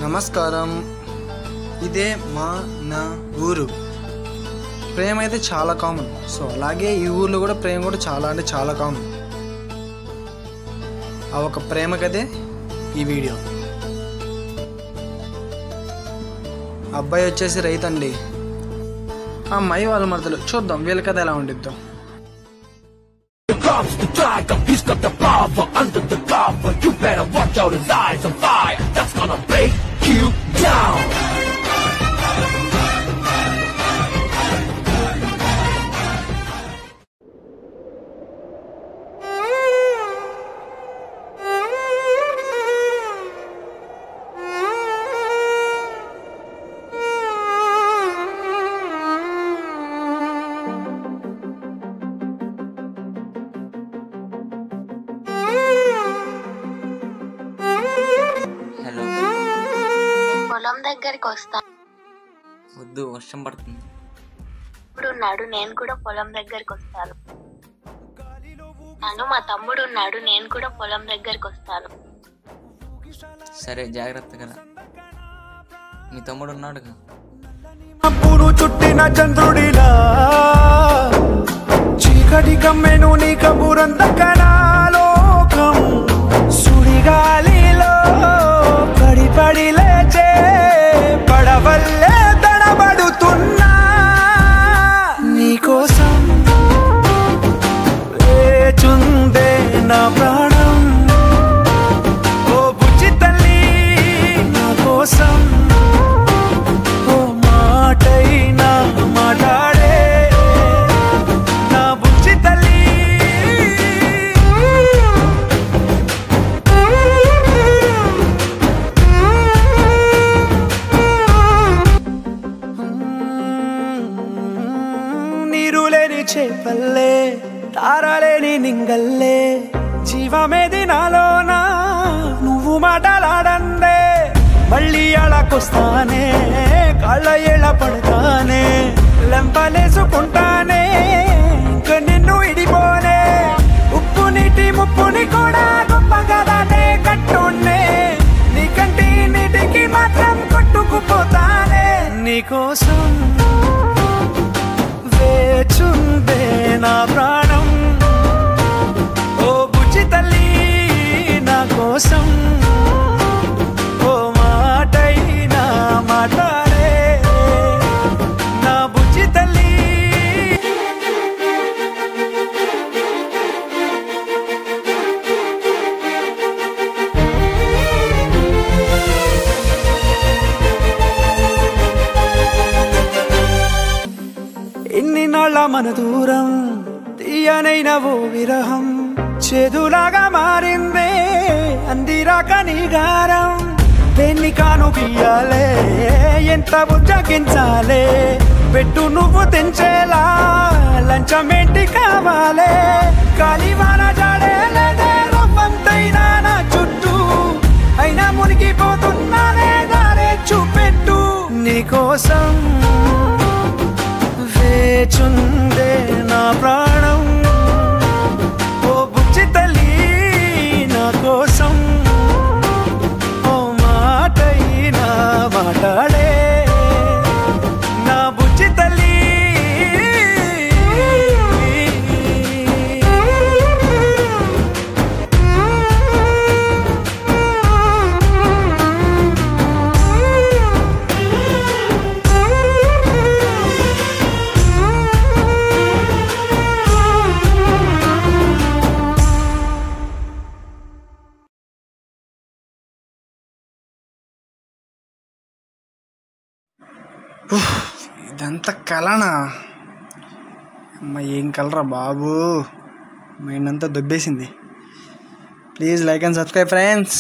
నమస్కారం. ఇదే నా ఊరు. ప్రేమ అయితే చాలా కామన్. సో అలాగే ఈ ఊర్లో కూడా ప్రేమ కూడా చాలా అంటే చాలా కామన్. ఆ ఒక ప్రేమ కదే ఈ వీడియో. అబ్బాయి వచ్చేసి రైతు అండి, అమ్మాయి వాళ్ళ మరదలు. చూద్దాం వీళ్ళ కథ ఎలా ఉండిద్దాం. Comes the dragon, he's got the power under the cover. You better watch out, his eyes on fire. That's gonna break you down. పొలం దగ్గరికి వస్తా. వద్దు, వర్షం పడుతుంది. ఇప్పుడు ఉన్నాడు, నేను కూడా పొలం దగ్గరికి వస్తాను. మా తమ్ముడు ఉన్నాడు, నేను కూడా పొలం దగ్గరికి వస్తాను. సరే, జాగ్రత్తగా రా. మీ తమ్ముడు ఉన్నాడుగా. అప్పుడు చుట్టిన చంద్రుడిలా చీకటి కమ్మెను నీ కబురందకనా లోకం సుడిగాలిలో పడి లేచే పడవల్లే తడబడుతున్నా నీకోసం వేచుందే నా ప్రాణం. ఓ బుజ్జి తల్లి నా కోసం ఓ మాటైనా మాట్లాడే నా బుజ్జి తల్లి. నీరులేని చేపల్లే తారలేని నింగల్లే జీవమేది నాలోనా నువ్వు మాటలాడందే. మళ్ళీ అళకొస్తానే కాళ్ళ ఏళ్ళ పడతానే లెంపలేసుకుంటానే ఇంక నిన్ను ఇడిపోనే. ఉప్పు నీటి ముప్పుని కూడా గొప్పగా దాటే కట్టునే నీ కంటి నీటికి మాత్రం కొట్టుకుపోతానే. నీకోసం వేచుందే నా ప్రాణం. ఓ బుజ్జి తల్లి నా కోసం ఓ మాటైనా మాట్లాడే నా బుజ్జి తల్లి. ఎన్ని నాళ్ళ మన దూరం తీయనైన ఓ విరహం చేదులాగా మారిందే అందిరాక నీగారం. దేన్ని కాను బియ్యాలే ఎంత బుజ్జగించాలే పెట్టు నువ్వు తెంచేలా లంచమేంటి కావాలే. కాలివాన జాడేలేదే రవ్వంతైనా నా చుట్టూ అయినా మునిగిపోతున్నానే దారే చూపెట్టు. నీకోసం వేచుందే నా ప్రాణం. ఓ బుజ్జి తల్లి నా కోసం ఓ మాటైనా మాట్లాడే నా బుజ్జి తల్లి. ఇదంతా కలనా? అమ్మ ఏం కలరా బాబు, మైండ్ అంతా దొబ్బేసింది. Please like and subscribe friends.